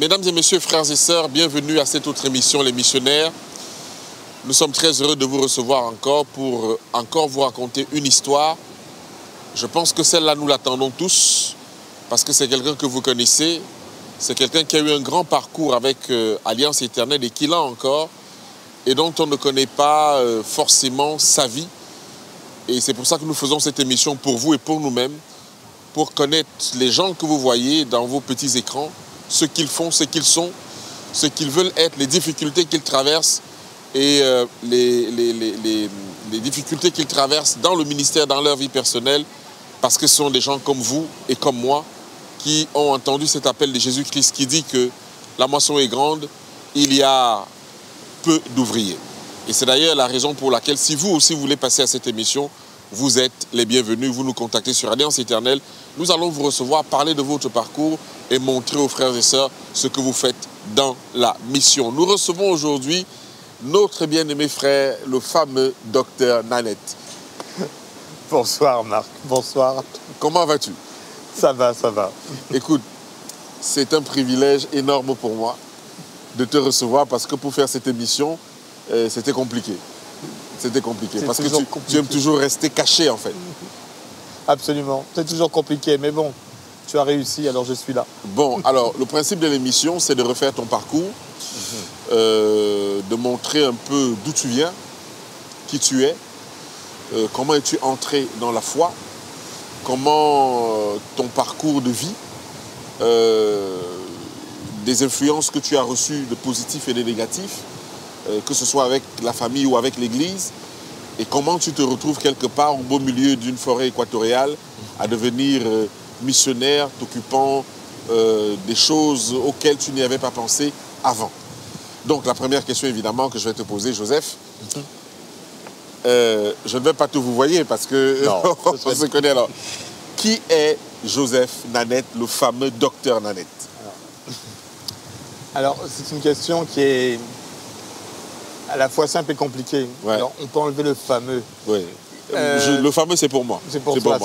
Mesdames et messieurs, frères et sœurs, bienvenue à cette autre émission, Les Missionnaires. Nous sommes très heureux de vous recevoir encore pour encore vous raconter une histoire. Je pense que celle-là, nous l'attendons tous parce que c'est quelqu'un que vous connaissez. C'est quelqu'un qui a eu un grand parcours avec Alliance Éternelle et qui l'a encore et dont on ne connaît pas forcément sa vie. Et c'est pour ça que nous faisons cette émission pour vous et pour nous-mêmes, pour connaître les gens que vous voyez dans vos petits écrans, ce qu'ils font, ce qu'ils sont, ce qu'ils veulent être, les difficultés qu'ils traversent et les difficultés qu'ils traversent dans le ministère, dans leur vie personnelle, parce que ce sont des gens comme vous et comme moi qui ont entendu cet appel de Jésus-Christ qui dit que la moisson est grande, il y a peu d'ouvriers. Et c'est d'ailleurs la raison pour laquelle, si vous aussi voulez passer à cette émission, vous êtes les bienvenus, vous nous contactez sur Alliance Éternelle. Nous allons vous recevoir, parler de votre parcours et montrer aux frères et sœurs ce que vous faites dans la mission. Nous recevons aujourd'hui notre bien-aimé frère, le fameux docteur Nanette. Bonsoir Marc, bonsoir. Comment vas-tu? Ça va, ça va. Écoute, c'est un privilège énorme pour moi de te recevoir parce que pour faire cette émission, c'était compliqué. C'était compliqué parce que tu aimes toujours rester caché en fait. Absolument, c'est toujours compliqué, mais bon, tu as réussi, alors je suis là. Bon, alors le principe de l'émission, c'est de refaire ton parcours, de montrer un peu d'où tu viens, qui tu es, comment es-tu entré dans la foi, comment ton parcours de vie, des influences que tu as reçues de positifs et de négatifs, que ce soit avec la famille ou avec l'Église, et comment tu te retrouves quelque part au beau milieu d'une forêt équatoriale à devenir missionnaire, t'occupant des choses auxquelles tu n'y avais pas pensé avant. Donc la première question évidemment que je vais te poser, Joseph, je ne vais pas tout vous voyer parce que on se connaît alors. Qui est Joseph Nanette, le fameux docteur Nanette? Alors c'est une question qui est à la fois simple et compliquée. Ouais. Alors, on peut enlever le fameux. Oui. Le fameux, c'est pour moi. C'est pour toi.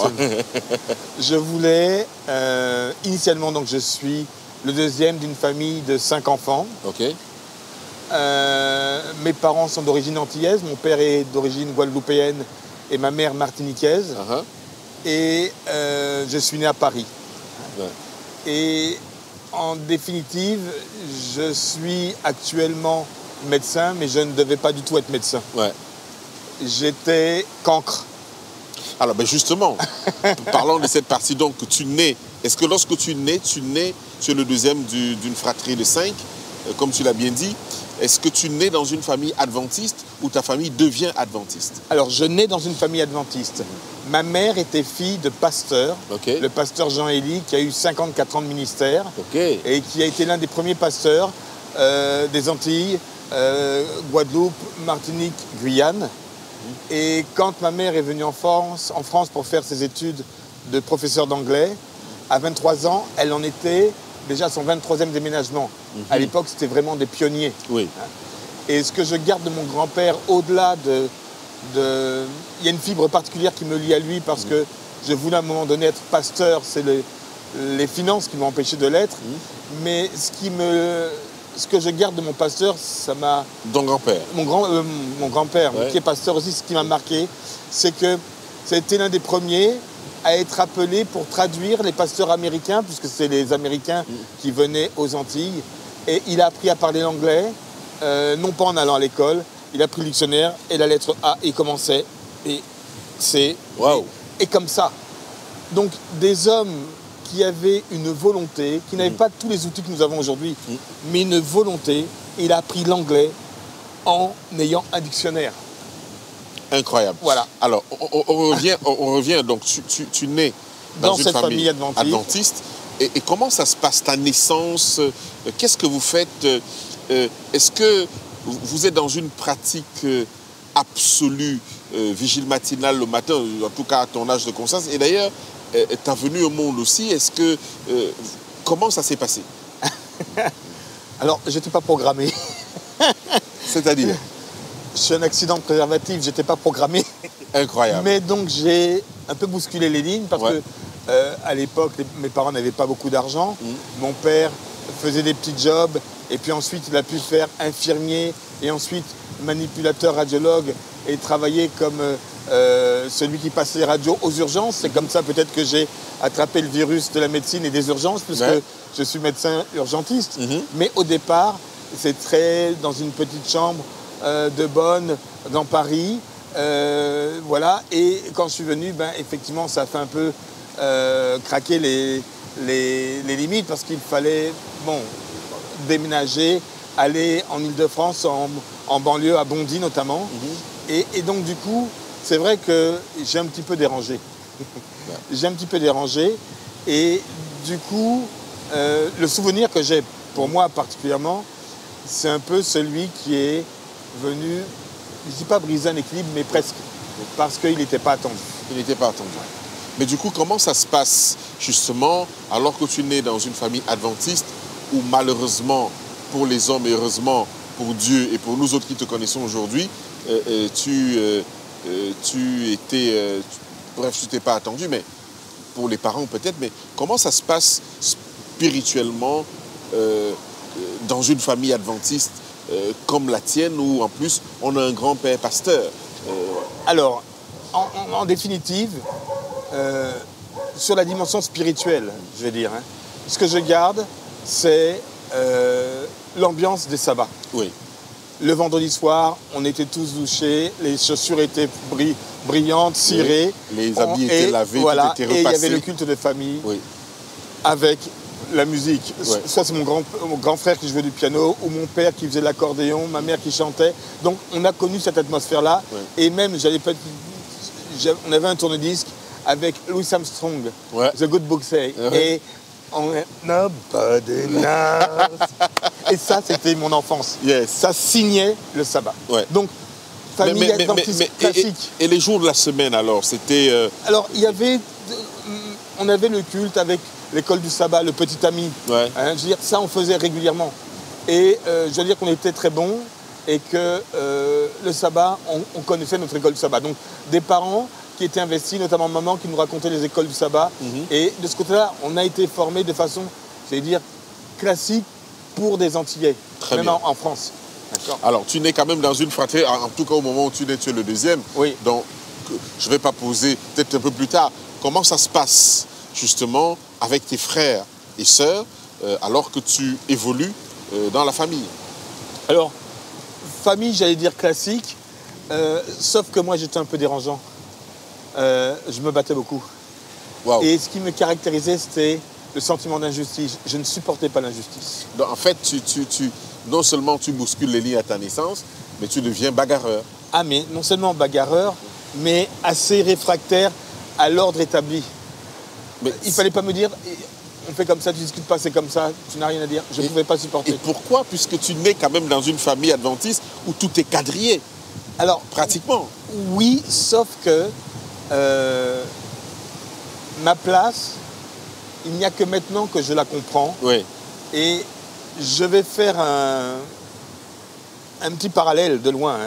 Je voulais, initialement, donc je suis le deuxième d'une famille de 5 enfants. Ok. Mes parents sont d'origine antillaise. Mon père est d'origine guadeloupéenne et ma mère martiniquaise. Et je suis né à Paris. Ouais. Et en définitive, je suis actuellement médecin, mais je ne devais pas du tout être médecin. Ouais. J'étais cancre. Alors, ben justement, parlons de cette partie. Donc, tu nais. Est-ce que lorsque tu es le deuxième d'une fratrie de 5, comme tu l'as bien dit, est-ce que tu nais dans une famille adventiste ou ta famille devient adventiste? Alors, je nais dans une famille adventiste. Ma mère était fille de pasteur, le pasteur Jean-Élie, qui a eu 54 ans de ministère et qui a été l'un des premiers pasteurs des Antilles, Guadeloupe, Martinique, Guyane. Et quand ma mère est venue en France pour faire ses études de professeur d'anglais, à 23 ans, elle en était déjà à son 23e déménagement. À l'époque, c'était vraiment des pionniers. Oui. Et ce que je garde de mon grand-père, au-delà de... Il y a une fibre particulière qui me lie à lui parce que je voulais à un moment donné être pasteur, c'est les finances qui m'ont empêché de l'être. Mais ce que je garde de mon pasteur, ça m'a... Ton grand-père? Mon grand-père, qui est pasteur aussi, ce qui m'a marqué, c'est que c'était l'un des premiers à être appelé pour traduire les pasteurs américains, puisque c'est les Américains qui venaient aux Antilles. Et il a appris à parler l'anglais, non pas en allant à l'école. Il a pris le dictionnaire et la lettre A, il commençait, et C, et comme ça. Donc des hommes qui avait une volonté, qui n'avait pas tous les outils que nous avons aujourd'hui, mais une volonté. Il a appris l'anglais en ayant un dictionnaire. Incroyable. Voilà. Alors, on revient donc, tu nais dans une famille adventiste. Et comment ça se passe, ta naissance? Qu'est-ce que vous faites? Est-ce que vous êtes dans une pratique absolue, vigile matinale le matin, en tout cas à ton âge de conscience? Et d'ailleurs, ta venue au monde aussi, comment ça s'est passé? Alors, je n'étais pas programmé. C'est-à-dire? Je suis un accident de préservatif, je n'étais pas programmé. Incroyable. Mais donc, j'ai un peu bousculé les lignes parce que, à l'époque, mes parents n'avaient pas beaucoup d'argent. Mon père faisait des petits jobs, et puis ensuite il a pu faire infirmier, et ensuite manipulateur radiologue, et travailler comme celui qui passe les radios aux urgences. C'est comme ça peut-être que j'ai attrapé le virus de la médecine et des urgences, puisque je suis médecin urgentiste. Mais au départ, c'est dans une petite chambre de bonne dans Paris. Voilà. Et quand je suis venu, effectivement, ça a fait un peu craquer les limites, parce qu'il fallait déménager, aller en Ile-de-France, en banlieue, à Bondy notamment. Et donc du coup, c'est vrai que j'ai un petit peu dérangé. J'ai un petit peu dérangé. Et du coup, le souvenir que j'ai, pour moi particulièrement, c'est un peu celui qui est venu, je ne dis pas briser un équilibre, mais presque, parce qu'il n'était pas attendu. Il n'était pas attendu. Mais du coup, comment ça se passe, justement, alors que tu nais dans une famille adventiste, où malheureusement, pour les hommes et heureusement pour Dieu et pour nous autres qui te connaissons aujourd'hui, tu t'es pas attendu, mais pour les parents peut-être, mais comment ça se passe spirituellement dans une famille adventiste comme la tienne, où en plus on a un grand-père pasteur? Alors, en définitive, sur la dimension spirituelle, je vais dire, ce que je garde, c'est l'ambiance des sabbats. Oui. Le vendredi soir, on était tous douchés, les chaussures étaient brillantes, cirées. Les habits étaient lavés, voilà, tout était repassé. Et il y avait le culte de famille avec la musique. Soit c'est mon grand frère qui jouait du piano, ou mon père qui faisait de l'accordéon, ma mère qui chantait. Donc on a connu cette atmosphère-là. Et même, on avait un tourne-disque avec Louis Armstrong, The Good Book Say. Et on est Nobody knows. Et ça, c'était mon enfance. Ça signait le sabbat. Donc, famille adventiste classique. Et les jours de la semaine, alors, c'était... Alors, on avait le culte avec l'école du sabbat, le petit ami. Je veux dire, ça, on faisait régulièrement. Et je veux dire qu'on était très bons et que le sabbat, on connaissait notre école du sabbat. Donc, des parents qui étaient investis, notamment maman qui nous racontait les écoles du sabbat. Et de ce côté-là, on a été formés de façon, je vais dire, classique pour des Antillais, même en France. Alors, tu nais quand même dans une fratrie, en tout cas au moment où tu nais, tu es le deuxième. Oui. Donc, je ne vais pas poser, peut-être un peu plus tard, comment ça se passe, justement, avec tes frères et sœurs, alors que tu évolues dans la famille? Alors, famille, j'allais dire classique, sauf que moi, j'étais un peu dérangeant. Je me battais beaucoup. Et ce qui me caractérisait, c'était le sentiment d'injustice. Je ne supportais pas l'injustice. Donc, en fait, non seulement tu bouscules les lignes à ta naissance, mais tu deviens bagarreur. Ah, mais non seulement bagarreur, mais assez réfractaire à l'ordre établi. Mais il ne fallait pas me dire, on fait comme ça, tu ne discutes pas, c'est comme ça, tu n'as rien à dire. Je ne pouvais pas supporter. Et pourquoi? Puisque tu nais quand même dans une famille adventiste où tout est quadrillé. Alors, pratiquement. Oui, sauf que ma place, il n'y a que maintenant que je la comprends. Et je vais faire un petit parallèle de loin.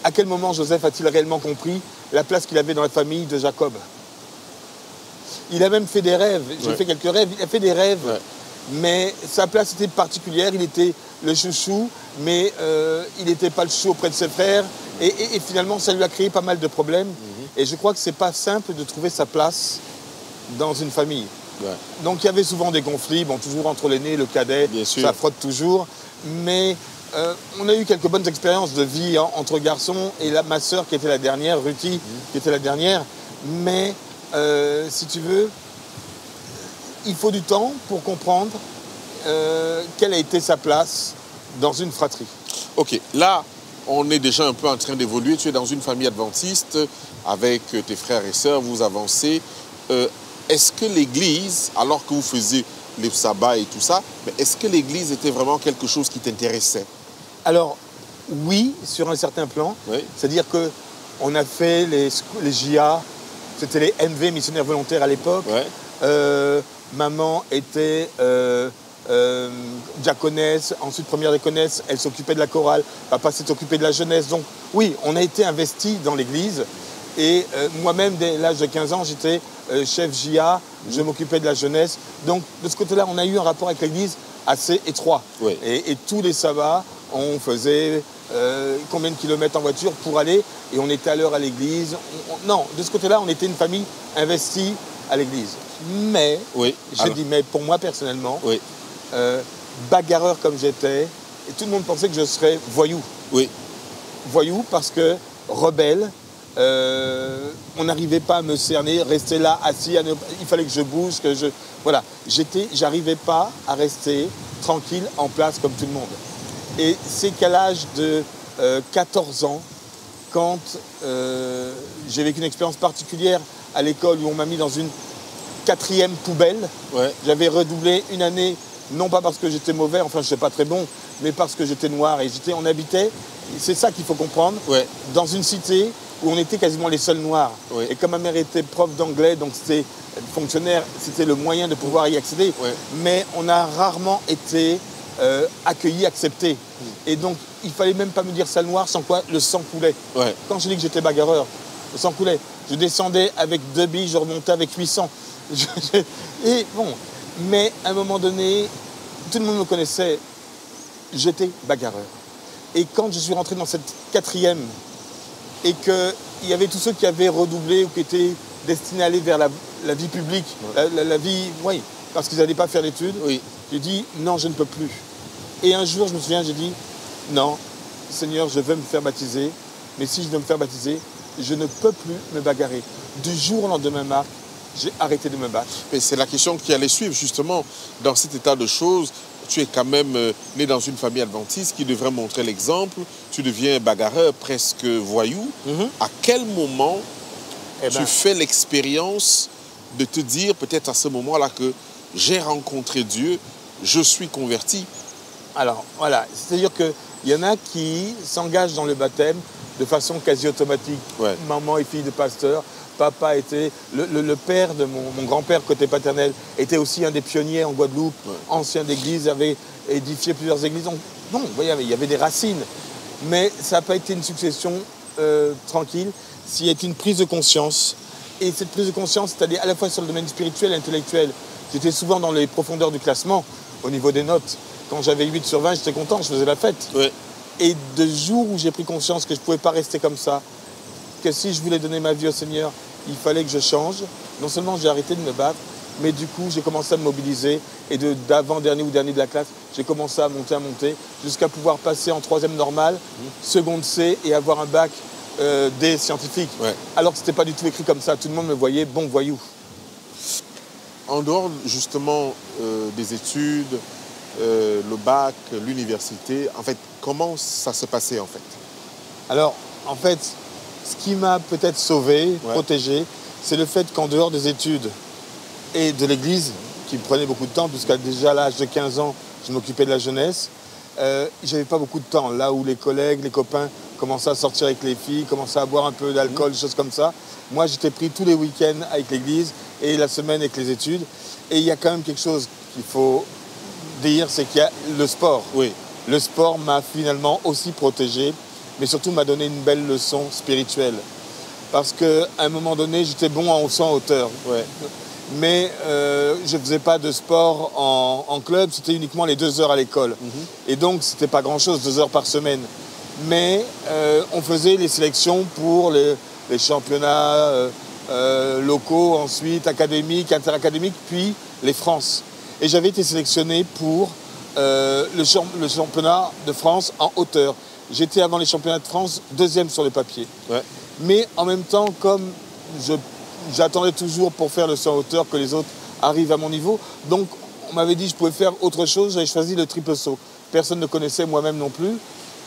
À quel moment Joseph a-t-il réellement compris la place qu'il avait dans la famille de Jacob? Il a même fait des rêves. J'ai fait quelques rêves. Il a fait des rêves. Mais sa place était particulière. Il était le chouchou, mais il n'était pas le chouchou auprès de ses frères. Et finalement, ça lui a créé pas mal de problèmes. Et je crois que ce n'est pas simple de trouver sa place dans une famille. Donc il y avait souvent des conflits, toujours entre l'aîné et le cadet, ça frotte toujours. Mais on a eu quelques bonnes expériences de vie entre garçons, et ma sœur qui était la dernière, Ruthie, qui était la dernière. Mais si tu veux, il faut du temps pour comprendre quelle a été sa place dans une fratrie. Ok, là, on est déjà un peu en train d'évoluer. Tu es dans une famille adventiste avec tes frères et sœurs, vous avancez. Est-ce que l'Église, alors que vous faisiez les sabbats et tout ça, mais est-ce que l'Église était vraiment quelque chose qui t'intéressait? Alors, oui, sur un certain plan. C'est-à-dire qu'on a fait les JA, c'était les MV, missionnaires volontaires à l'époque. Maman était diaconesse, ensuite première diaconesse, elle s'occupait de la chorale, papa s'est occupé de la jeunesse. Donc oui, on a été investis dans l'Église. Et moi-même, dès l'âge de 15 ans, j'étais chef JA, je m'occupais de la jeunesse. Donc, de ce côté-là, on a eu un rapport avec l'Église assez étroit. Oui. Et tous les sabbats, on faisait combien de kilomètres en voiture pour aller, et on était à l'heure à l'église. Non, de ce côté-là, on était une famille investie à l'église. Mais, mais pour moi personnellement, bagarreur comme j'étais, et tout le monde pensait que je serais voyou. Oui. Voyou parce que rebelle, on n'arrivait pas à me cerner, rester là, assis, il fallait que je bouge, Voilà, j'arrivais pas à rester tranquille en place comme tout le monde. Et c'est qu'à l'âge de 14 ans, quand j'ai vécu une expérience particulière à l'école où on m'a mis dans une 4e poubelle, j'avais redoublé une année, non pas parce que j'étais mauvais, enfin je ne suis pas très bon, mais parce que j'étais noir et on habitait, c'est ça qu'il faut comprendre, dans une cité où on était quasiment les seuls noirs. Et comme ma mère était prof d'anglais, donc c'était fonctionnaire, c'était le moyen de pouvoir y accéder, mais on a rarement été accueilli, accepté. Et donc, il fallait même pas me dire sale noire, sans quoi le sang coulait. Quand je dis que j'étais bagarreur, le sang coulait. Je descendais avec 2 billes, je remontais avec 800. Et bon, mais à un moment donné, tout le monde me connaissait, j'étais bagarreur. Et quand je suis rentré dans cette 4e, et qu'il y avait tous ceux qui avaient redoublé ou qui étaient destinés à aller vers la vie publique, la vie, parce qu'ils n'allaient pas faire d'études, j'ai dit non, je ne peux plus. Et un jour, je me souviens, j'ai dit non, Seigneur, je veux me faire baptiser, mais si je veux me faire baptiser, je ne peux plus me bagarrer. Du jour au lendemain, Marc, j'ai arrêté de me battre. Mais c'est la question qui allait suivre, justement. Dans cet état de choses, tu es quand même né dans une famille adventiste qui devrait montrer l'exemple. Tu deviens bagarreur, presque voyou. À quel moment tu fais l'expérience de te dire, peut-être à ce moment-là, que j'ai rencontré Dieu, je suis converti? Alors, voilà. C'est-à-dire qu'il y en a qui s'engagent dans le baptême de façon quasi automatique. Maman est fille de pasteur. Papa était... Le père de mon grand-père, côté paternel, était aussi un des pionniers en Guadeloupe, ancien d'église, avait édifié plusieurs églises. Donc, non, il y avait des racines. Mais ça n'a pas été une succession tranquille. S'il y a été une prise de conscience. Et cette prise de conscience, c'est-à-dire à la fois sur le domaine spirituel et intellectuel. J'étais souvent dans les profondeurs du classement, au niveau des notes. Quand j'avais 8 sur 20, j'étais content, je faisais la fête. Et de jour où j'ai pris conscience que je ne pouvais pas rester comme ça, que si je voulais donner ma vie au Seigneur, il fallait que je change. Non seulement j'ai arrêté de me battre, mais du coup, j'ai commencé à me mobiliser. Et d'avant-dernier ou dernier de la classe, j'ai commencé à monter, jusqu'à pouvoir passer en 3e normale, seconde C, et avoir un bac D scientifique. Alors que ce n'était pas du tout écrit comme ça. Tout le monde me voyait bon voyou. En dehors, justement, des études, le bac, l'université, en fait, comment ça s'est passé, en fait? Alors, en fait, ce qui m'a peut-être sauvé, protégé, c'est le fait qu'en dehors des études et de l'église, qui me prenait beaucoup de temps, puisqu'à déjà l'âge de 15 ans, je m'occupais de la jeunesse, j'avais pas beaucoup de temps. Là où les collègues, les copains commençaient à sortir avec les filles, commençaient à boire un peu d'alcool, des choses comme ça, moi, j'étais pris tous les week-ends avec l'église et la semaine avec les études. Et il y a quand même quelque chose qu'il faut dire, c'est qu'il y a le sport. Le sport m'a finalement aussi protégé, mais surtout m'a donné une belle leçon spirituelle. Parce qu'à un moment donné, j'étais bon en saut en hauteur. Mais je ne faisais pas de sport en club, c'était uniquement les 2 heures à l'école. Et donc, ce n'était pas grand-chose, 2 heures par semaine. Mais on faisait les sélections pour les championnats locaux, ensuite académiques, interacadémiques, puis les France. Et j'avais été sélectionné pour le championnat de France en hauteur. J'étais avant les championnats de France 2e sur le papier. Mais en même temps, comme j'attendais toujours pour faire le saut en hauteur que les autres arrivent à mon niveau, donc on m'avait dit que je pouvais faire autre chose, j'avais choisi le triple saut. Personne ne connaissait, moi-même non plus.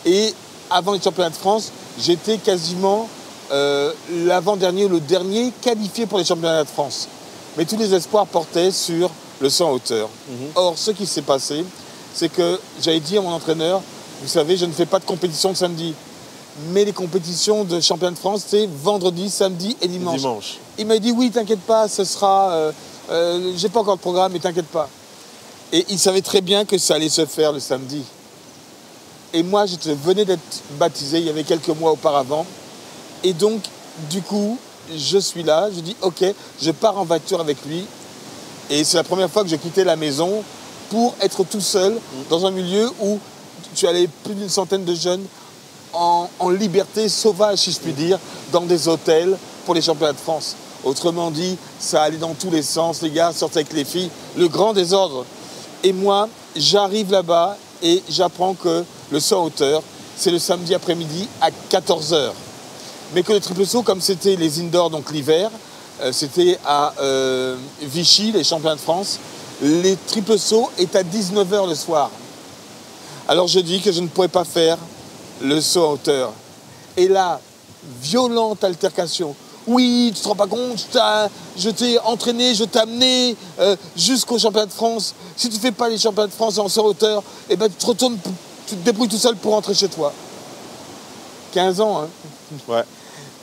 Et avant les championnats de France, j'étais quasiment l'avant-dernier ou le dernier qualifié pour les championnats de France. Mais tous les espoirs portaient sur le saut en hauteur. Or, ce qui s'est passé, c'est que j'avais dit à mon entraîneur, vous savez, je ne fais pas de compétition le samedi. Mais les compétitions de championnat de France, c'est vendredi, samedi et dimanche. Il m'a dit, oui, t'inquiète pas, ce sera... j'ai pas encore de programme, mais t'inquiète pas. Et il savait très bien que ça allait se faire le samedi. Et moi, je venais d'être baptisé il y avait quelques mois auparavant. Et donc, du coup, je suis là, je dis ok, je pars en voiture avec lui. Et c'est la première fois que j'ai quitté la maison pour être tout seul dans un milieu où tu allais plus d'une centaine de jeunes en liberté sauvage, si je puis dire, dans des hôtels pour les championnats de France. Autrement dit, ça allait dans tous les sens, les gars sortaient avec les filles, le grand désordre. Et moi, j'arrive là-bas et j'apprends que le saut en hauteur, c'est le samedi après-midi à 14h. Mais que le triple saut, comme c'était les indoors, donc l'hiver, c'était à Vichy, les championnats de France, les triple sauts est à 19h le soir. Alors je dis que je ne pourrais pas faire le saut en hauteur. Et là, violente altercation. Oui, tu te rends pas compte, je t'ai entraîné, je t'ai amené jusqu'au championnat de France. Si tu ne fais pas les championnats de France en saut en hauteur, eh ben, tu te retournes, tu te débrouilles tout seul pour rentrer chez toi. 15 ans, hein. Ouais.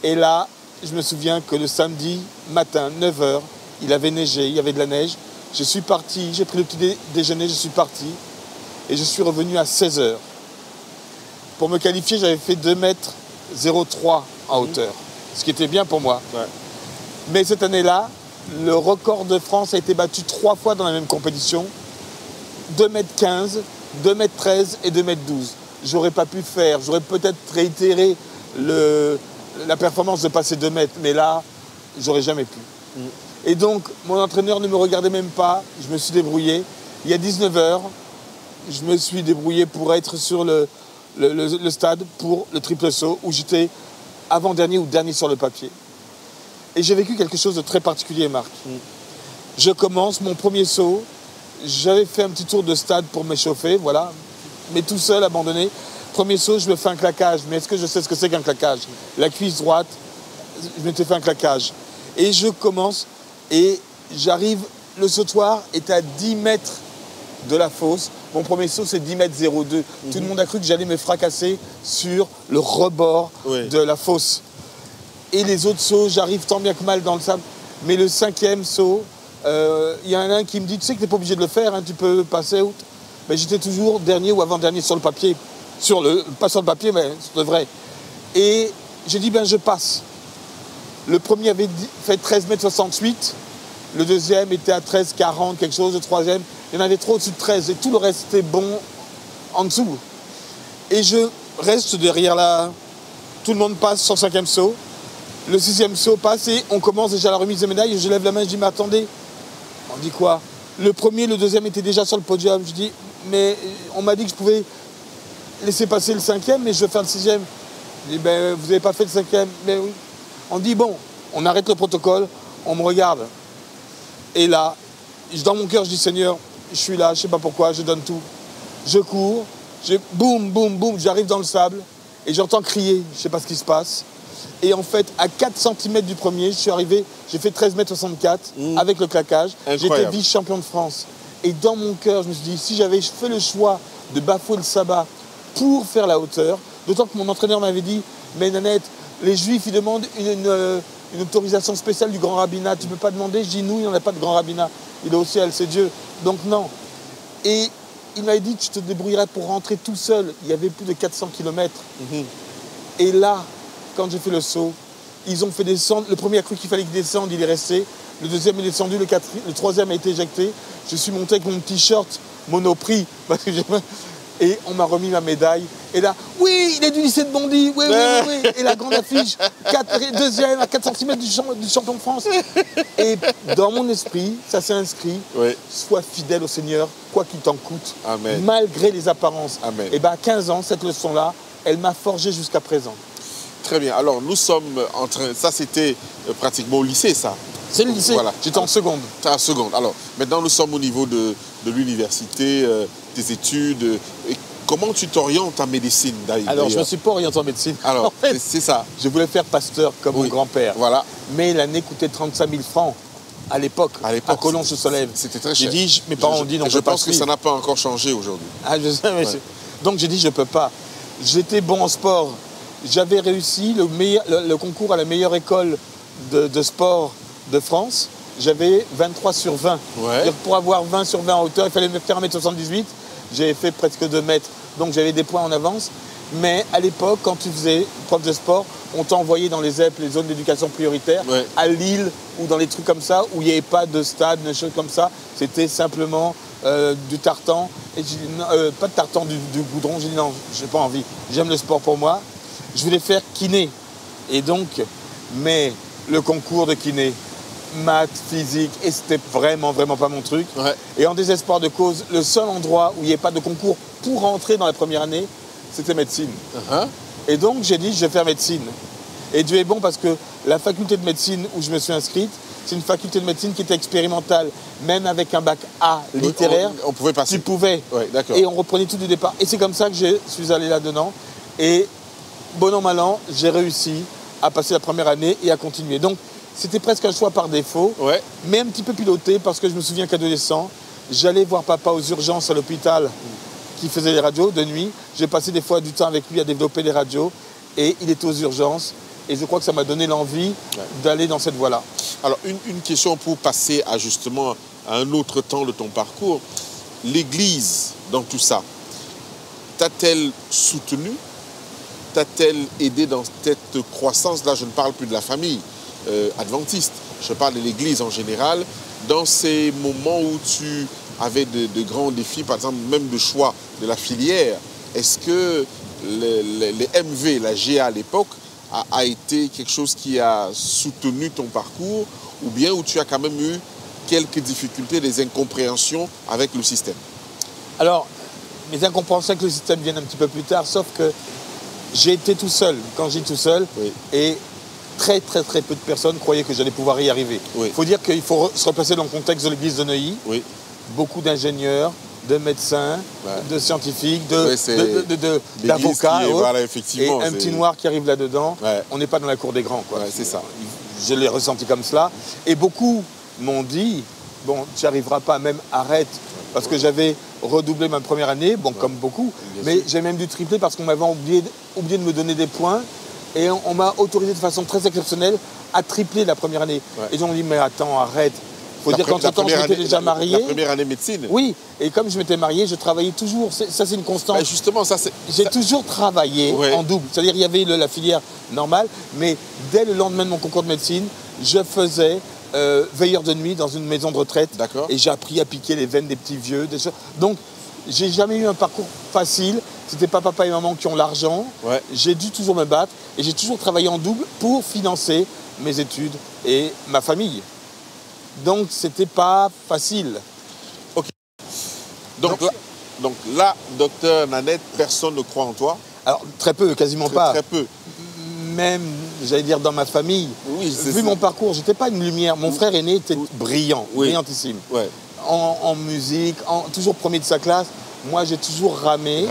Et là, je me souviens que le samedi matin, 9h, il avait neigé, il y avait de la neige. Je suis parti, j'ai pris le petit déjeuner, je suis parti. Et je suis revenu à 16h. Pour me qualifier, j'avais fait 2,03 m en hauteur. Ce qui était bien pour moi. Ouais. Mais cette année-là, le record de France a été battu 3 fois dans la même compétition. 2,15 m, 2,13 m et 2,12 m. J'aurais pas pu faire, j'aurais peut-être réitéré la performance de passer 2 mètres, mais là, j'aurais jamais pu. Et donc, mon entraîneur ne me regardait même pas, je me suis débrouillé. Il y a 19h, je me suis débrouillé pour être sur le stade pour le triple saut, où j'étais avant-dernier ou dernier sur le papier. Et j'ai vécu quelque chose de très particulier, Marc. Je commence mon premier saut, j'avais fait un petit tour de stade pour m'échauffer, voilà, mais tout seul, abandonné. Premier saut, je me fais un claquage. Mais est-ce que je sais ce que c'est qu'un claquage? La cuisse droite, je m'étais fait un claquage. Et je commence, et j'arrive, le sautoir est à 10 mètres de la fosse. Mon premier saut, c'est 10 mètres 02. Tout le monde a cru que j'allais me fracasser sur le rebord de la fosse. Et les autres sauts, j'arrive tant bien que mal dans le sable. Mais le 5e saut, y a un qui me dit, tu sais que tu n'es pas obligé de le faire, hein, tu peux passer out. Mais j'étais toujours dernier ou avant-dernier sur le papier. Pas sur le papier, mais sur le vrai. Et j'ai dit, ben je passe. Le premier avait fait 13,68 m. Le deuxième était à 13,40, quelque chose. Le troisième, il y en avait trop au-dessus de 13. Et tout le reste était bon en dessous. Et je reste derrière là. Tout le monde passe sur le 5e saut. Le 6e saut passe et on commence déjà la remise des médailles. Et je lève la main, je dis, mais attendez. On dit quoi? Le premier, le deuxième étaient déjà sur le podium. Je dis, mais on m'a dit que je pouvais laisser passer le 5e, mais je veux faire le 6e. Je dis, ben, vous n'avez pas fait le 5e. Mais oui. On dit, bon, on arrête le protocole, on me regarde. Et là, dans mon cœur, je dis, Seigneur, je suis là, je ne sais pas pourquoi, je donne tout. Je cours, boum, boum, boum, j'arrive dans le sable et j'entends crier, je ne sais pas ce qui se passe. Et en fait, à 4 cm du premier, je suis arrivé, j'ai fait 13,64 m avec le claquage. J'étais vice-champion de France. Et dans mon cœur, je me suis dit, si j'avais fait le choix de bafouer le sabbat pour faire la hauteur, d'autant que mon entraîneur m'avait dit, mais Nanette, les Juifs, ils demandent une autorisation spéciale du grand rabbinat. Tu ne peux pas demander. Je dis, nous, il n'y en a pas de grand rabbinat. Il est au ciel, c'est Dieu. Donc non. Et il m'avait dit, tu te débrouillerais pour rentrer tout seul. Il y avait plus de 400 km. Et là, quand j'ai fait le saut, ils ont fait descendre. Le premier a cru qu'il fallait qu'il descende, il est resté. Le deuxième est descendu, le troisième a été éjecté. Je suis monté avec mon petit short Monoprix. Parce que et on m'a remis ma médaille. Et là, oui, il est du lycée de Bondy, oui. Et la grande affiche, deuxième à 4 cm du champion de France. Et dans mon esprit, ça s'est inscrit, sois fidèle au Seigneur, quoi qu'il t'en coûte, Amen. Malgré les apparences. Amen. Et bien à 15 ans, cette leçon-là, elle m'a forgé jusqu'à présent. Très bien. Alors, nous sommes en train... Ça, c'était pratiquement au lycée, ça. C'est le lycée. Voilà. J'étais en seconde. T'es en seconde. Alors, maintenant, nous sommes au niveau de l'université, tes études. Et comment tu t'orientes en médecine, d'ailleurs? Alors, je ne me suis pas orienté en médecine. Alors, en fait, c'est ça. Je voulais faire pasteur comme mon grand-père. Voilà. Mais l'année coûtait 35 000 francs. À l'époque, à Collonges-sur-Solève. C'était très cher. J'ai dit, mes parents ont dit non, je pense que ça n'a pas encore changé aujourd'hui. Ah, je sais, mais donc j'ai dit, je ne peux pas. J'étais bon en sport. J'avais réussi le concours à la meilleure école de sport de France. J'avais 23 sur 20. Pour avoir 20 sur 20 en hauteur, il fallait me faire 1,78 m. J'avais fait presque 2 mètres. Donc j'avais des points en avance. Mais à l'époque, quand tu faisais prof de sport, on t'a envoyé dans les ZEP, les zones d'éducation prioritaire, à Lille ou dans les trucs comme ça, où il n'y avait pas de stade, des choses comme ça. C'était simplement du tartan. Et pas de tartan, du goudron. J'ai dit non, je n'ai pas envie. J'aime le sport pour moi. Je voulais faire kiné. Et donc, mais le concours de kiné, maths, physique, et c'était vraiment pas mon truc. Et en désespoir de cause, le seul endroit où il n'y avait pas de concours pour rentrer dans la première année, c'était médecine. Et donc j'ai dit, je vais faire médecine. Et Dieu est bon parce que la faculté de médecine où je me suis inscrite, c'est une faculté de médecine qui était expérimentale. Même avec un bac A littéraire, on pouvait passer. Tu pouvais. Et on reprenait tout du départ. Et c'est comme ça que je suis allé là-dedans. Et bon an, mal an, j'ai réussi à passer la première année et à continuer. Donc c'était presque un choix par défaut, mais un petit peu piloté parce que je me souviens qu'adolescent, j'allais voir papa aux urgences à l'hôpital qui faisait les radios de nuit. J'ai passé des fois du temps avec lui à développer les radios et il était aux urgences. Et je crois que ça m'a donné l'envie d'aller dans cette voie-là. Alors, une question pour passer à justement à un autre temps de ton parcours. L'Église, dans tout ça, t'a-t-elle soutenu? T'a-t-elle aidé dans cette croissance? Là, je ne parle plus de la famille adventiste. Je parle de l'Église en général. Dans ces moments où tu avais de grands défis, par exemple, même de choix de la filière, est-ce que les MV, la GA à l'époque, a été quelque chose qui a soutenu ton parcours, ou bien où tu as quand même eu quelques difficultés, des incompréhensions avec le système? Alors, mes incompréhensions avec le système viennent un petit peu plus tard, sauf que j'ai été tout seul. Quand j'ai dit tout seul, et très peu de personnes croyaient que j'allais pouvoir y arriver. Il faut dire qu'il faut se replacer dans le contexte de l'église de Neuilly. Beaucoup d'ingénieurs, de médecins, de scientifiques, d'avocats, voilà, et un petit noir qui arrive là-dedans. On n'est pas dans la cour des grands. C'est ça. Je l'ai ressenti comme cela. Et beaucoup m'ont dit, bon, tu n'y arriveras pas, même arrête. Parce que j'avais redoublé ma première année, bon, comme beaucoup, mais j'ai même dû tripler parce qu'on m'avait oublié de me donner des points. Et on m'a autorisé de façon très exceptionnelle à tripler la première année. Et ils ont dit, mais attends, arrête. Il faut dire qu'entre-temps, je m'étais déjà marié. La première année médecine. Oui, et comme je m'étais marié, je travaillais toujours. Ça, c'est une constante. Justement, ça, c'est... J'ai toujours travaillé en double. C'est-à-dire, il y avait la filière normale, mais dès le lendemain de mon concours de médecine, je faisais veilleur de nuit dans une maison de retraite. Et j'ai appris à piquer les veines des petits vieux. Des choses. Donc, j'ai jamais eu un parcours facile. C'était pas papa et maman qui ont l'argent. J'ai dû toujours me battre. Et j'ai toujours travaillé en double pour financer mes études et ma famille. Donc, c'était pas facile. Ok. Donc là, docteur Nanette, personne ne croit en toi? Alors, très peu, quasiment pas. Très peu. Même, j'allais dire, dans ma famille. Vu mon parcours, j'étais pas une lumière. Mon frère aîné était brillant, brillantissime. En musique, toujours premier de sa classe. Moi, j'ai toujours ramé.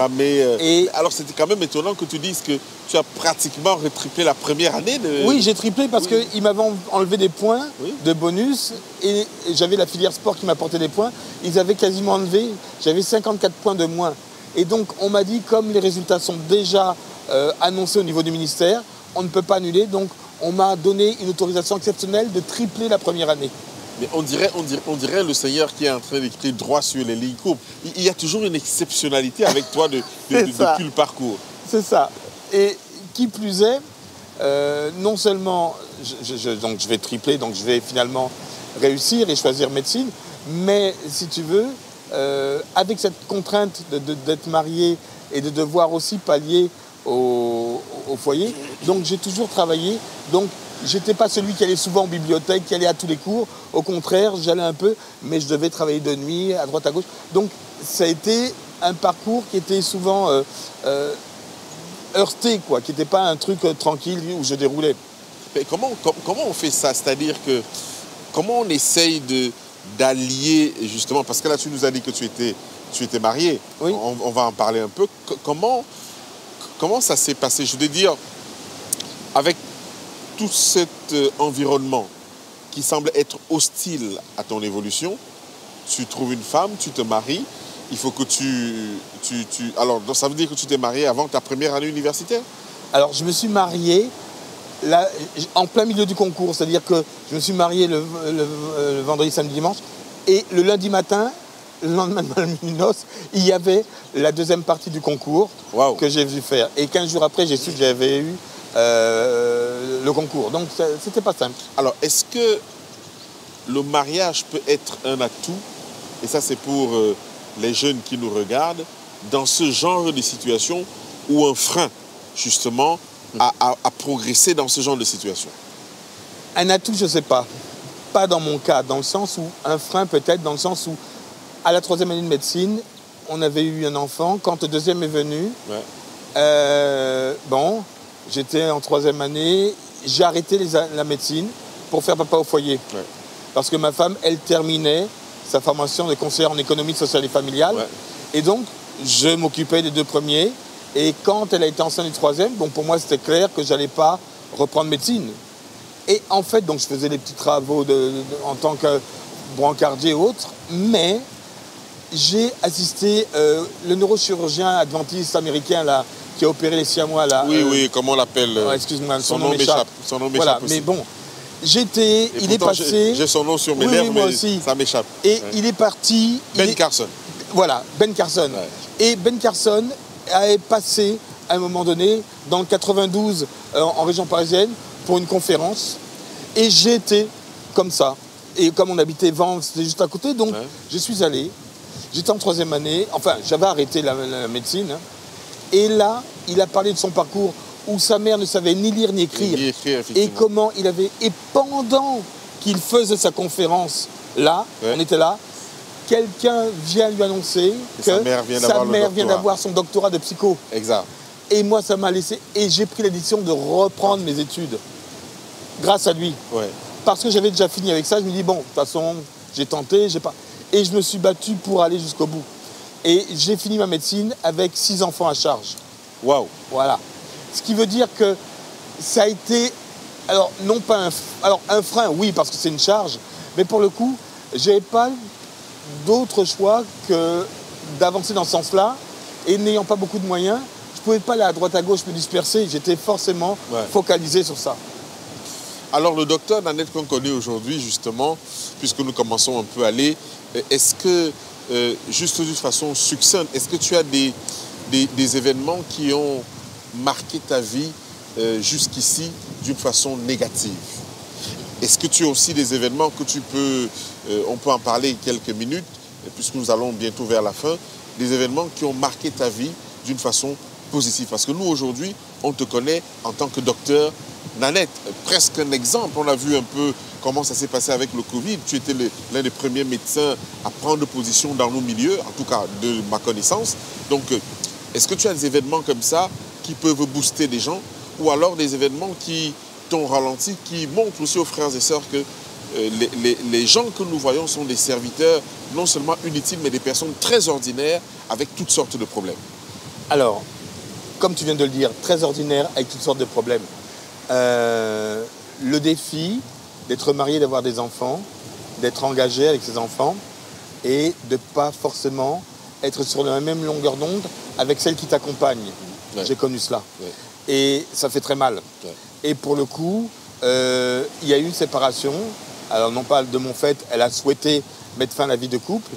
Et alors, c'était quand même étonnant que tu dises que tu as pratiquement retriplé la première année de... Oui, j'ai triplé parce qu'ils m'avaient enlevé des points de bonus et j'avais la filière sport qui m'apportait des points. Ils avaient quasiment enlevé, j'avais 54 points de moins. Et donc, on m'a dit, comme les résultats sont déjà annoncés au niveau du ministère, on ne peut pas annuler. Donc, on m'a donné une autorisation exceptionnelle de tripler la première année. Mais on dirait le Seigneur qui est en train d'écrire droit sur les lignes courbes. Il y a toujours une exceptionnalité avec toi depuis le parcours. C'est ça. Et qui plus est, non seulement donc je vais tripler, donc je vais finalement réussir et choisir médecine, mais si tu veux, avec cette contrainte d'être marié et de devoir aussi pallier au foyer, donc j'ai toujours travaillé. Donc, j'étais pas celui qui allait souvent en bibliothèque, qui allait à tous les cours. Au contraire, j'allais un peu, mais je devais travailler de nuit, à droite, à gauche. Donc, ça a été un parcours qui était souvent heurté, quoi, qui n'était pas un truc tranquille où je déroulais. Mais comment on fait ça? C'est-à-dire que comment on essaye d'allier, justement, parce que là, tu nous as dit que tu étais marié. On va en parler un peu. Comment ça s'est passé? Je veux dire, avec tout cet environnement qui semble être hostile à ton évolution, tu trouves une femme, tu te maries, il faut que Alors, ça veut dire que tu t'es marié avant ta première année universitaire? Alors, je me suis marié là, en plein milieu du concours, c'est-à-dire que je me suis marié le vendredi, samedi, dimanche, et le lundi matin, le lendemain de ma noce, il y avait la deuxième partie du concours que j'ai vu faire. Et 15 jours après, j'ai su que j'avais eu le concours. Donc, c'était pas simple. Alors, est-ce que le mariage peut être un atout, et ça c'est pour les jeunes qui nous regardent, dans ce genre de situation, ou un frein, justement, à progresser dans ce genre de situation? Un atout, je ne sais pas. Pas dans mon cas, dans le sens où, un frein peut-être, dans le sens où, à la 3e année de médecine, on avait eu un enfant. Quand le 2e est venu, bon, j'étais en 3e année, j'ai arrêté la médecine pour faire papa au foyer. Ouais. Parce que ma femme, elle terminait sa formation de conseillère en économie sociale et familiale. Ouais. Et donc, je m'occupais des 2 premiers. Et quand elle a été enceinte du 3e, bon, pour moi, c'était clair que je n'allais pas reprendre médecine. Et en fait, donc, je faisais des petits travaux en tant que brancardier et autres. Mais j'ai assisté le neurochirurgien adventiste américain là, qui a opéré les Siamois. Là, oui, comment on l'appelle excuse-moi, son nom m'échappe. Son nom m'échappe voilà, aussi. Mais bon, il est passé... J'ai son nom sur mes lèvres, mais aussi. Ça m'échappe. Et il est parti... Carson. Voilà, Ben Carson. Ouais. Et Ben Carson est passé, à un moment donné, dans le 92, en région parisienne, pour une conférence. Et j'étais comme ça. Et comme on habitait Vence, c'était juste à côté, donc je suis allé. J'étais en 3e année, enfin, j'avais arrêté la médecine. Hein. Et là, il a parlé de son parcours où sa mère ne savait ni lire ni écrire. Et comment il avait... Et pendant qu'il faisait sa conférence, là, on était là, quelqu'un vient lui annoncer que sa mère vient d'avoir son doctorat de psycho. Exact. Et moi, ça m'a laissé... Et j'ai pris la décision de reprendre mes études. Grâce à lui. Ouais. Parce que j'avais déjà fini avec ça. Je me dis, bon, de toute façon, j'ai tenté, j'ai pas... Et je me suis battu pour aller jusqu'au bout. Et j'ai fini ma médecine avec 6 enfants à charge. Waouh. Voilà. Ce qui veut dire que ça a été... Alors, non pas un... Alors, un frein, oui, parce que c'est une charge. Mais pour le coup, je n'avais pas d'autre choix que d'avancer dans ce sens-là. Et n'ayant pas beaucoup de moyens, je ne pouvais pas aller à droite à gauche me disperser. J'étais forcément focalisé sur ça. Alors, le docteur Nanette qu'on connaît aujourd'hui, justement, puisque nous commençons un peu à aller, est-ce que, juste de façon succincte, est-ce que tu as des événements qui ont marqué ta vie jusqu'ici d'une façon négative? Est-ce que tu as aussi des événements que tu peux, on peut en parler quelques minutes, puisque nous allons bientôt vers la fin, des événements qui ont marqué ta vie d'une façon positive? Parce que nous, aujourd'hui, on te connaît en tant que docteur Nanette, presque un exemple. On a vu un peu comment ça s'est passé avec le Covid. Tu étais l'un des premiers médecins à prendre position dans nos milieux, en tout cas de ma connaissance. Donc, est-ce que tu as des événements comme ça qui peuvent booster des gens, ou alors des événements qui t'ont ralenti, qui montrent aussi aux frères et sœurs que les gens que nous voyons sont des serviteurs non seulement inutiles, mais des personnes très ordinaires avec toutes sortes de problèmes? Alors, comme tu viens de le dire, très ordinaires avec toutes sortes de problèmes. Le défi d'être marié, d'avoir des enfants, d'être engagé avec ses enfants et de ne pas forcément être sur la même longueur d'onde avec celle qui t'accompagne. Ouais. J'ai connu cela. Ouais. Et ça fait très mal. Ouais. Et pour le coup, il y a eu une séparation. Alors non pas de mon fait, elle a souhaité mettre fin à la vie de couple.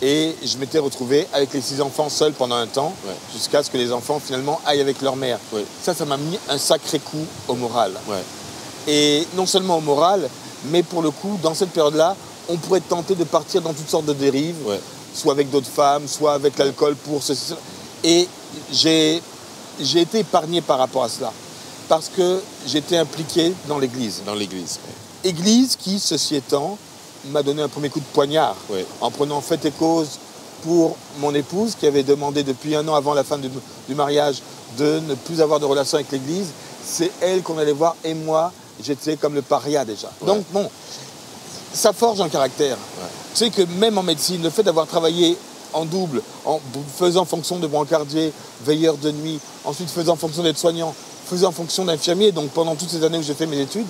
Et je m'étais retrouvé avec les 6 enfants seuls pendant un temps, jusqu'à ce que les enfants finalement aillent avec leur mère. Ouais. Ça m'a mis un sacré coup au moral. Ouais. Et non seulement au moral, mais pour le coup, dans cette période-là, on pourrait tenter de partir dans toutes sortes de dérives, soit avec d'autres femmes, soit avec l'alcool pour ceci. Et j'ai été épargné par rapport à cela, parce que j'étais impliqué dans l'église. Dans l'église. Église qui, ceci étant, m'a donné un premier coup de poignard, en prenant fait et cause pour mon épouse qui avait demandé depuis 1 an avant la fin du mariage de ne plus avoir de relation avec l'église. C'est elle qu'on allait voir et moi, j'étais comme le paria déjà. Ouais. Donc bon, ça forge un caractère. Ouais. Tu sais que même en médecine, le fait d'avoir travaillé en double, en faisant fonction de brancardier, veilleur de nuit, ensuite faisant fonction d'aide-soignant, faisant fonction d'infirmier, donc pendant toutes ces années où j'ai fait mes études,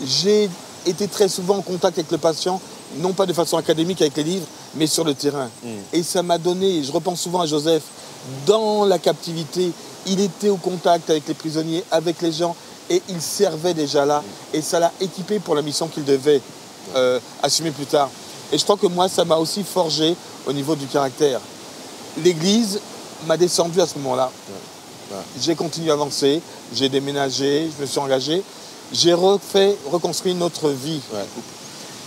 j'ai été très souvent en contact avec le patient, non pas de façon académique avec les livres, mais sur le terrain. Et ça m'a donné, je repense souvent à Joseph, dans la captivité, il était au contact avec les prisonniers, avec les gens, et il servait déjà là. Et ça l'a équipé pour la mission qu'il devait assumer plus tard. Et je crois que moi, ça m'a aussi forgé au niveau du caractère. L'Église m'a descendu à ce moment-là. J'ai continué à avancer, j'ai déménagé, je me suis engagé. J'ai reconstruit notre vie.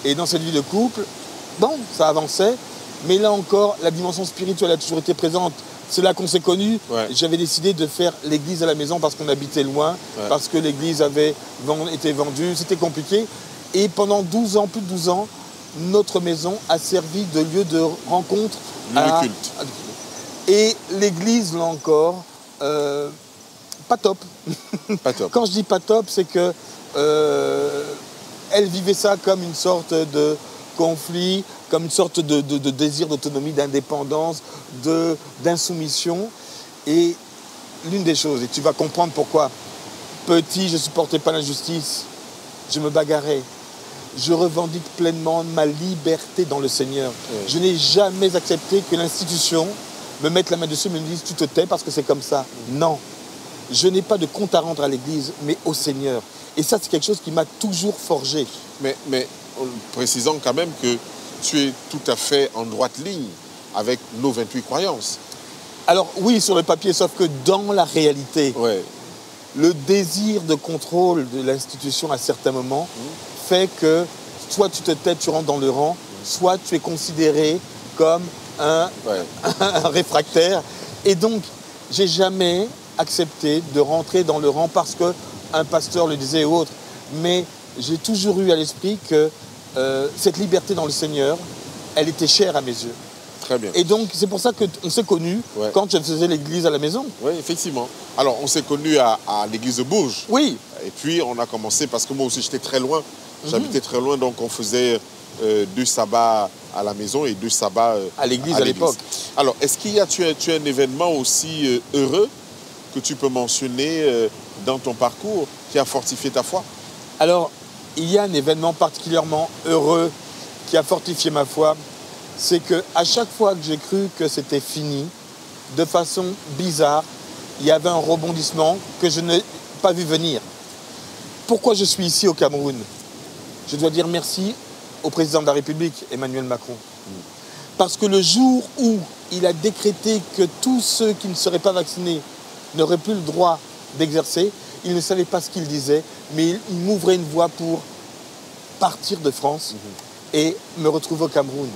Et dans cette vie de couple, bon, ça avançait. Mais là encore, la dimension spirituelle a toujours été présente. C'est là qu'on s'est connus. J'avais décidé de faire l'église à la maison parce qu'on habitait loin, parce que l'église avait été vendue. C'était compliqué. Et pendant 12 ans, plus de 12 ans, notre maison a servi de lieu de rencontre. Lieu de culte. Et l'église, là encore, pas top. Pas top. Quand je dis pas top, c'est que elle vivait ça comme une sorte de conflit, comme une sorte de désir d'autonomie, d'indépendance, d'insoumission. Et l'une des choses, et tu vas comprendre pourquoi, petit, je ne supportais pas l'injustice, je me bagarrais. Je revendique pleinement ma liberté dans le Seigneur. Je n'ai jamais accepté que l'institution me mette la main dessus et me dise « tu te tais parce que c'est comme ça ». Non, je n'ai pas de compte à rendre à l'Église, mais au Seigneur. Et ça, c'est quelque chose qui m'a toujours forgé. Mais précisons quand même que tu es tout à fait en droite ligne avec nos 28 croyances. Alors oui, sur le papier, sauf que dans la réalité, le désir de contrôle de l'institution à certains moments fait que soit tu te tais, tu rentres dans le rang, soit tu es considéré comme un réfractaire. Et donc, j'ai jamais accepté de rentrer dans le rang parce qu'un pasteur le disait ou autre. Mais j'ai toujours eu à l'esprit que cette liberté dans le Seigneur, elle était chère à mes yeux. Très bien. Et donc, c'est pour ça qu'on s'est connus quand je faisais l'église à la maison. Oui, effectivement. Alors, on s'est connus à l'église de Bourges. Oui. Et puis, on a commencé, parce que moi aussi, j'étais très loin. J'habitais très loin, donc on faisait 2 sabbats à la maison et 2 sabbats à l'église à l'époque. Alors, est-ce qu'il y a, tu as un événement aussi heureux que tu peux mentionner dans ton parcours qui a fortifié ta foi? Alors, il y a un événement particulièrement heureux qui a fortifié ma foi. C'est qu'à chaque fois que j'ai cru que c'était fini, de façon bizarre, il y avait un rebondissement que je n'ai pas vu venir. Pourquoi je suis ici au Cameroun? Je dois dire merci au président de la République, Emmanuel Macron. Parce que le jour où il a décrété que tous ceux qui ne seraient pas vaccinés n'auraient plus le droit d'exercer, il ne savait pas ce qu'il disait, mais il m'ouvrait une voie pour partir de France et me retrouver au Cameroun.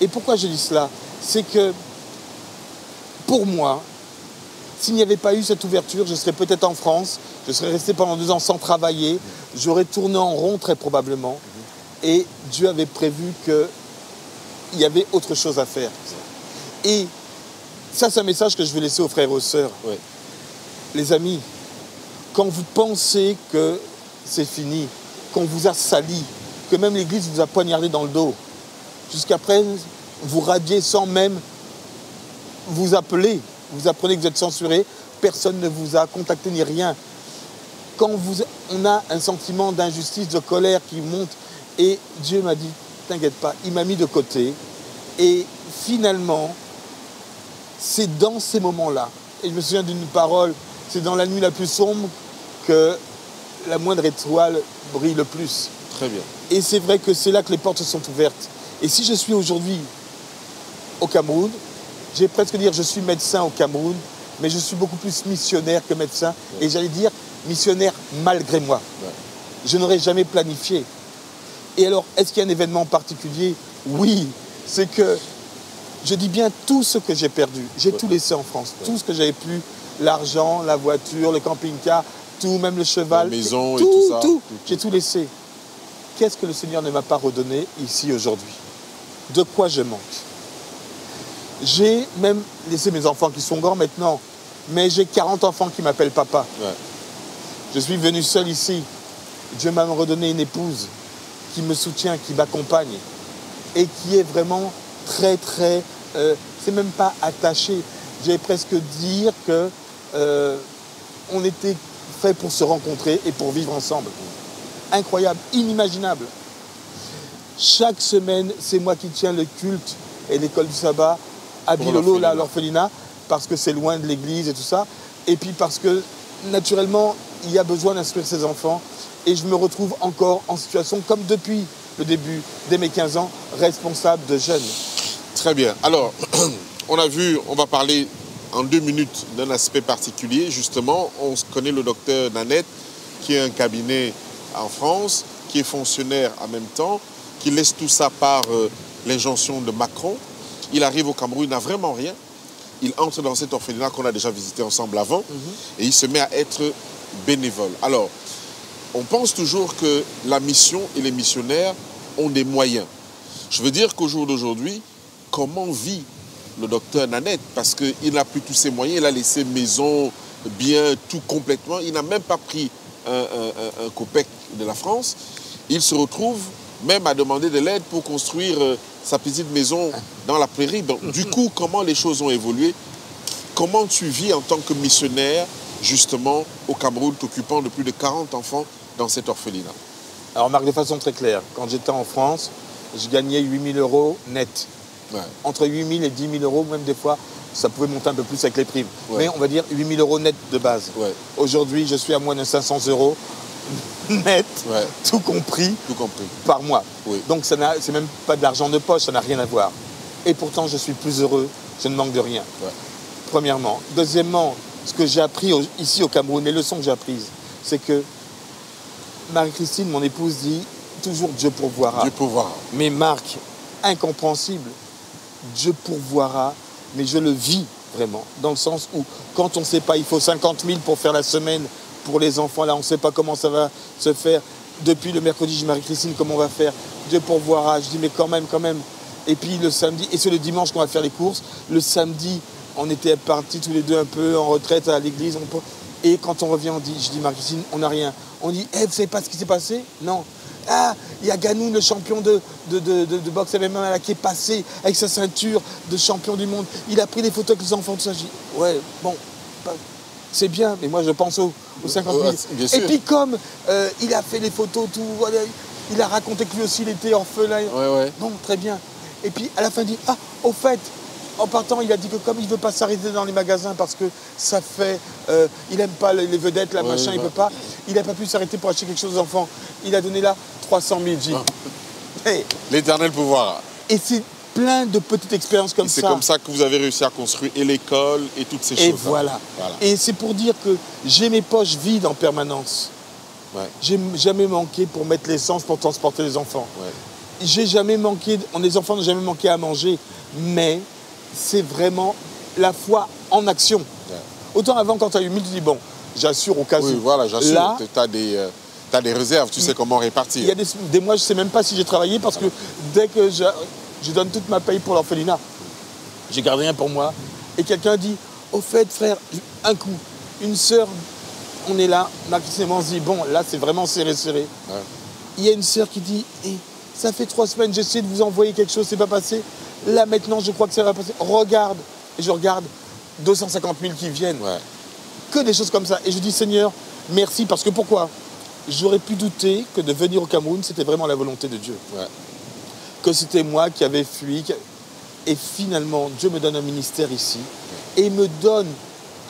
Et pourquoi je dis cela? C'est que, pour moi, s'il n'y avait pas eu cette ouverture, je serais peut-être en France, je serais resté pendant 2 ans sans travailler, j'aurais tourné en rond très probablement, et Dieu avait prévu qu'il y avait autre chose à faire. Et ça, c'est un message que je vais laisser aux frères et aux sœurs. Les amis, quand vous pensez que c'est fini, qu'on vous a sali, que même l'Église vous a poignardé dans le dos, jusqu'après, vous radiez sans même vous appeler. Vous apprenez que vous êtes censuré, personne ne vous a contacté ni rien. Quand on a un sentiment d'injustice, de colère qui monte, et Dieu m'a dit, t'inquiète pas, il m'a mis de côté. Et finalement, c'est dans ces moments-là, et je me souviens d'une parole, c'est dans la nuit la plus sombre que la moindre étoile brille le plus. Très bien. Et c'est vrai que c'est là que les portes se sont ouvertes. Et si je suis aujourd'hui au Cameroun, j'ai presque dire je suis médecin au Cameroun, mais je suis beaucoup plus missionnaire que médecin. Et j'allais dire missionnaire malgré moi. Je n'aurais jamais planifié. Et alors, est-ce qu'il y a un événement particulier? Oui, c'est que je dis bien tout ce que j'ai perdu. J'ai tout laissé en France. Tout ce que j'avais pu, l'argent, la voiture, le camping-car, tout, même le cheval. La maison et tout ça. Tout. J'ai tout laissé. Qu'est-ce que le Seigneur ne m'a pas redonné ici aujourd'hui? De quoi je manque? J'ai même laissé mes enfants qui sont grands maintenant, mais j'ai 40 enfants qui m'appellent papa. Je suis venu seul ici. Dieu m'a redonné une épouse qui me soutient, qui m'accompagne et qui est vraiment très, très... c'est même pas attaché. J'ai presque dire que on était fait pour se rencontrer et pour vivre ensemble. Incroyable, inimaginable. Chaque semaine, c'est moi qui tiens le culte et l'école du sabbat à Bilolo, là, à l'orphelinat, parce que c'est loin de l'église et tout ça. Et puis parce que, naturellement, il y a besoin d'instruire ses enfants. Et je me retrouve encore en situation, comme depuis le début, dès mes 15 ans, responsable de jeunes. Très bien. Alors, on a vu, on va parler en 2 minutes d'un aspect particulier. Justement, on connaît le docteur Nanette, qui a un cabinet en France, qui est fonctionnaire en même temps, qui laisse tout ça par l'injonction de Macron. Il arrive au Cameroun, il n'a vraiment rien. Il entre dans cet orphelinat qu'on a déjà visité ensemble avant, et il se met à être bénévole. Alors, on pense toujours que la mission et les missionnaires ont des moyens. Je veux dire qu'au jour d'aujourd'hui, comment vit le docteur Nanette? Parce qu'il n'a plus tous ses moyens, il a laissé maison, bien, tout complètement. Il n'a même pas pris un copec de la France. Il se retrouve même à demander de l'aide pour construire sa petite maison dans la prairie. Donc, du coup, comment les choses ont évolué? Comment tu vis en tant que missionnaire, justement, au Cameroun, t'occupant de plus de 40 enfants dans cet orphelinat? Alors, Marc, de façon très claire, quand j'étais en France, je gagnais 8 000 € net. Ouais. Entre 8 000 et 10 000 €, même des fois, ça pouvait monter un peu plus avec les primes. Ouais. Mais on va dire 8 000 € net de base. Ouais. Aujourd'hui, je suis à moins de 500 € net, ouais. tout compris, par mois. Oui. Donc, c'est même pas de l'argent de poche, ça n'a rien à voir. Et pourtant, je suis plus heureux, je ne manque de rien. Ouais. Premièrement. Deuxièmement, ce que j'ai appris ici au Cameroun, les leçons que j'ai apprises, c'est que Marie-Christine, mon épouse, dit toujours Dieu pourvoira. Dieu pourvoira. Mais Marc, incompréhensible, Dieu pourvoira, mais je le vis vraiment, dans le sens où, quand on ne sait pas, il faut 50 000 pour faire la semaine pour les enfants, là, on ne sait pas comment ça va se faire. Depuis le mercredi, je dis Marie-Christine, comment on va faire? Dieu pourvoira. Je dis, mais quand même. Et puis le samedi, et c'est le dimanche qu'on va faire les courses. Le samedi, on était partis tous les deux un peu en retraite à l'église. Et quand on revient, je dis, Marie-Christine, on n'a rien. On dit, vous ne savez pas ce qui s'est passé? Non. Ah, il y a Ganou, le champion de boxe MMA, qui est passé avec sa ceinture de champion du monde. Il a pris des photos avec les enfants, tout ça. Je dis, ouais, bon, c'est bien, mais moi je pense aux 50 000. Et puis comme il a fait les photos, tout, voilà, il a raconté que lui aussi il était orphelin. Ouais. Bon, très bien. Et puis à la fin il dit, ah, au fait, en partant, il a dit que comme il ne veut pas s'arrêter dans les magasins parce que ça fait... il n'aime pas les vedettes, la machin, il ne peut pas. Il n'a pas pu s'arrêter pour acheter quelque chose aux enfants. Il a donné là 300 000 G. Hey. L'éternel pouvoir. Et c'est plein de petites expériences comme ça. C'est comme ça que vous avez réussi à construire et l'école et toutes ces choses. Et voilà. Et c'est pour dire que j'ai mes poches vides en permanence. Ouais. J'ai jamais manqué pour mettre l'essence pour transporter les enfants. Ouais. J'ai jamais manqué... Les enfants n'ont jamais manqué à manger. Mais c'est vraiment la foi en action. Ouais. Autant avant, quand tu as eu 1000, tu dis, bon, j'assure au cas où. Oui, voilà, j'assure. Là, tu as des réserves, tu sais comment répartir. Il y a des mois, je ne sais même pas si j'ai travaillé parce que dès que je donne toute ma paye pour l'orphelinat, j'ai gardé rien pour moi. Et quelqu'un dit, au fait, frère, un coup, une sœur, on est là, Marie-Christine dit, bon, là, c'est vraiment serré. Ouais. Il y a une sœur qui dit, ça fait 3 semaines, j'essaie de vous envoyer quelque chose, c'est pas passé. Là, maintenant, je crois que ça va passer. Regarde. Et je regarde 250 000 qui viennent. Ouais. Que des choses comme ça. Et je dis, Seigneur, merci. Parce que pourquoi? J'aurais pu douter que de venir au Cameroun, c'était vraiment la volonté de Dieu. Ouais. Que c'était moi qui avais fui. Et finalement, Dieu me donne un ministère ici. Et il me donne,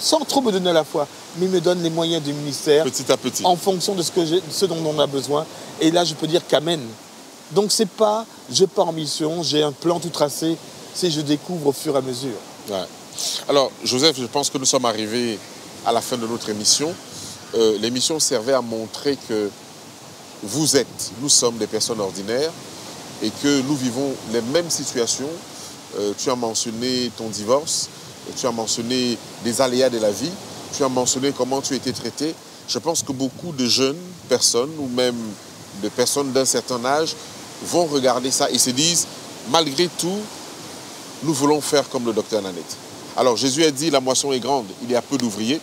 sans trop me donner à la foi, mais il me donne les moyens du ministère. Petit à petit. En fonction de ce dont on a besoin. Et là, je peux dire qu'amen. Donc, c'est pas, je pars en mission, j'ai un plan tout tracé, c'est je découvre au fur et à mesure. Ouais. Alors, Joseph, je pense que nous sommes arrivés à la fin de notre émission. L'émission servait à montrer que nous sommes des personnes ordinaires et que nous vivons les mêmes situations. Tu as mentionné ton divorce, tu as mentionné des aléas de la vie, tu as mentionné comment tu as été traité. Je pense que beaucoup de jeunes personnes ou même de personnes d'un certain âge vont regarder ça et se disent, malgré tout, nous voulons faire comme le docteur Nanette. Alors Jésus a dit, la moisson est grande, il y a peu d'ouvriers.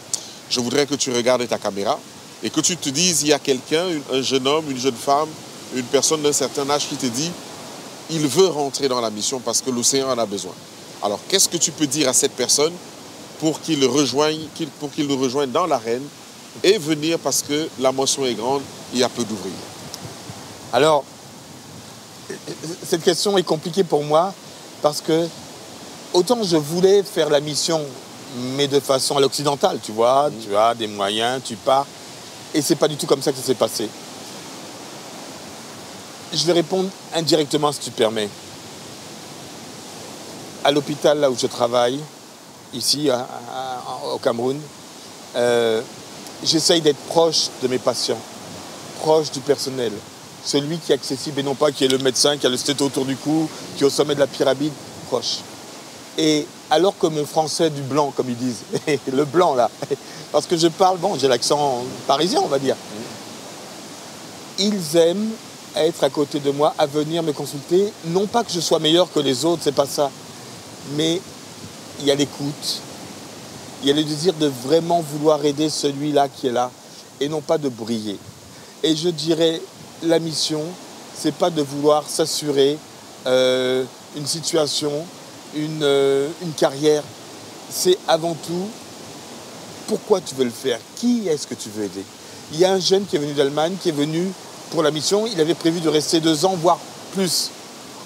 Je voudrais que tu regardes ta caméra et que tu te dises, il y a quelqu'un, un jeune homme, une jeune femme, une personne d'un certain âge qui te dit, il veut rentrer dans la mission parce que l'océan en a besoin. Alors qu'est-ce que tu peux dire à cette personne pour qu'il nous rejoigne dans l'arène et venir parce que la moisson est grande, il y a peu d'ouvriers? Alors, cette question est compliquée pour moi parce que autant je voulais faire la mission, mais de façon à l'occidentale, tu vois, tu as des moyens, tu pars, et c'est pas du tout comme ça que ça s'est passé. Je vais répondre indirectement si tu permets. À l'hôpital, là où je travaille, ici au Cameroun. J'essaye d'être proche de mes patients, proche du personnel. Celui qui est accessible et non pas qui est le médecin, qui a le stéto autour du cou, qui est au sommet de la pyramide, proche. Et alors que mon français du blanc, comme ils disent, le blanc là, parce que je parle, bon, j'ai l'accent parisien, on va dire. Ils aiment être à côté de moi, à venir me consulter. Non pas que je sois meilleur que les autres, c'est pas ça. Mais il y a l'écoute. Il y a le désir de vraiment vouloir aider celui-là qui est là et non pas de briller. Et je dirais, la mission, c'est pas de vouloir s'assurer une situation, une carrière. C'est avant tout pourquoi tu veux le faire, qui est-ce que tu veux aider. Il y a un jeune qui est venu d'Allemagne, qui est venu pour la mission, il avait prévu de rester 2 ans, voire plus.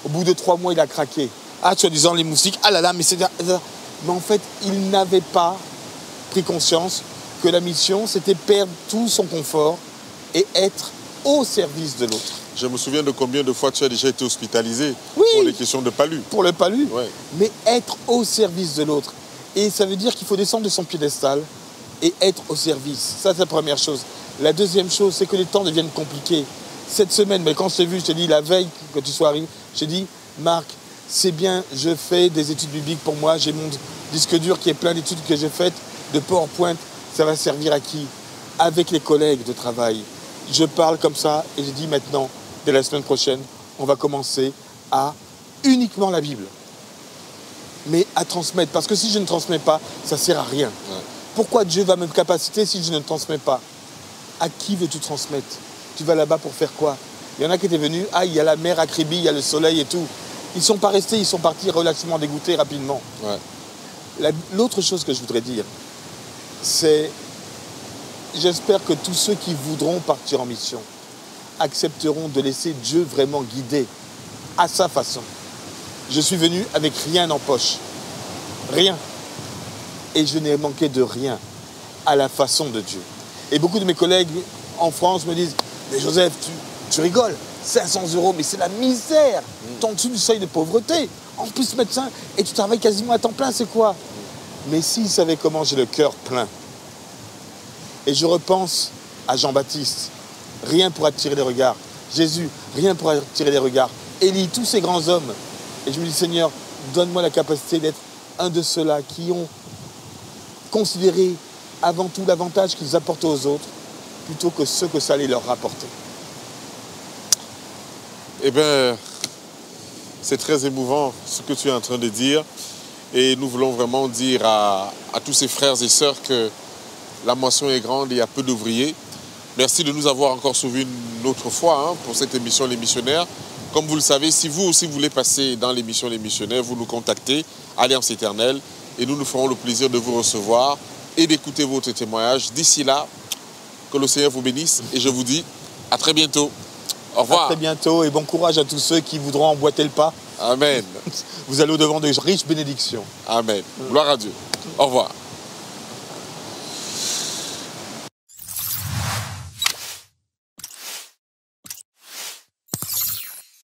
Au bout de 3 mois, il a craqué. Ah, soi-disant les moustiques, ah là là, mais c'est... Mais en fait, il n'avait pas pris conscience que la mission, c'était perdre tout son confort et être au service de l'autre. Je me souviens de combien de fois tu as déjà été hospitalisé pour les questions de palu. Pour le palu, ouais. Mais être au service de l'autre. Et ça veut dire qu'il faut descendre de son piédestal et être au service. Ça, c'est la première chose. La deuxième chose, c'est que les temps deviennent compliqués. Cette semaine, mais quand je t'ai vu, je t'ai dit la veille que tu sois arrivé, j'ai dit, Marc, c'est bien, je fais des études bibliques pour moi, j'ai mon disque dur qui est plein d'études que j'ai faites, de PowerPoint, ça va servir à qui? Avec les collègues de travail. Je parle comme ça et j'ai dit maintenant, dès la semaine prochaine, on va commencer à uniquement la Bible. Mais à transmettre, parce que si je ne transmets pas, ça ne sert à rien. Ouais. Pourquoi Dieu va me capaciter si je ne transmets pas? À qui veux-tu transmettre? Tu vas là-bas pour faire quoi? Il y en a qui étaient venus, ah, il y a la mer à Kribi, il y a le soleil et tout. Ils ne sont pas restés, ils sont partis relativement dégoûtés rapidement. Ouais. L'autre chose que je voudrais dire, c'est, j'espère que tous ceux qui voudront partir en mission accepteront de laisser Dieu vraiment guider à sa façon. Je suis venu avec rien en poche. Rien. Et je n'ai manqué de rien à la façon de Dieu. Et beaucoup de mes collègues en France me disent, mais Joseph, tu rigoles, 500 €, mais c'est la misère. T'es en dessous du seuil de pauvreté. En plus médecin, et tu travailles quasiment à temps plein, c'est quoi? Mais s'ils savaient comment j'ai le cœur plein. Et je repense à Jean-Baptiste, rien pour attirer les regards. Jésus, rien pour attirer les regards. Élie, tous ces grands hommes. Et je me dis, Seigneur, donne-moi la capacité d'être un de ceux-là qui ont considéré avant tout l'avantage qu'ils apportent aux autres, plutôt que ce que ça allait leur rapporter. Eh bien, c'est très émouvant ce que tu es en train de dire. Et nous voulons vraiment dire à tous ces frères et sœurs que la moisson est grande et il y a peu d'ouvriers. Merci de nous avoir encore sauvés une autre fois pour cette émission Les Missionnaires. Comme vous le savez, si vous aussi voulez passer dans l'émission Les Missionnaires, vous nous contactez, Alliance Éternelle, et nous ferons le plaisir de vous recevoir et d'écouter votre témoignage. D'ici là, que le Seigneur vous bénisse et je vous dis à très bientôt. Au revoir. À très bientôt et bon courage à tous ceux qui voudront emboîter le pas. Amen. Vous allez au-devant de riches bénédictions. Amen. Gloire à Dieu. Au revoir.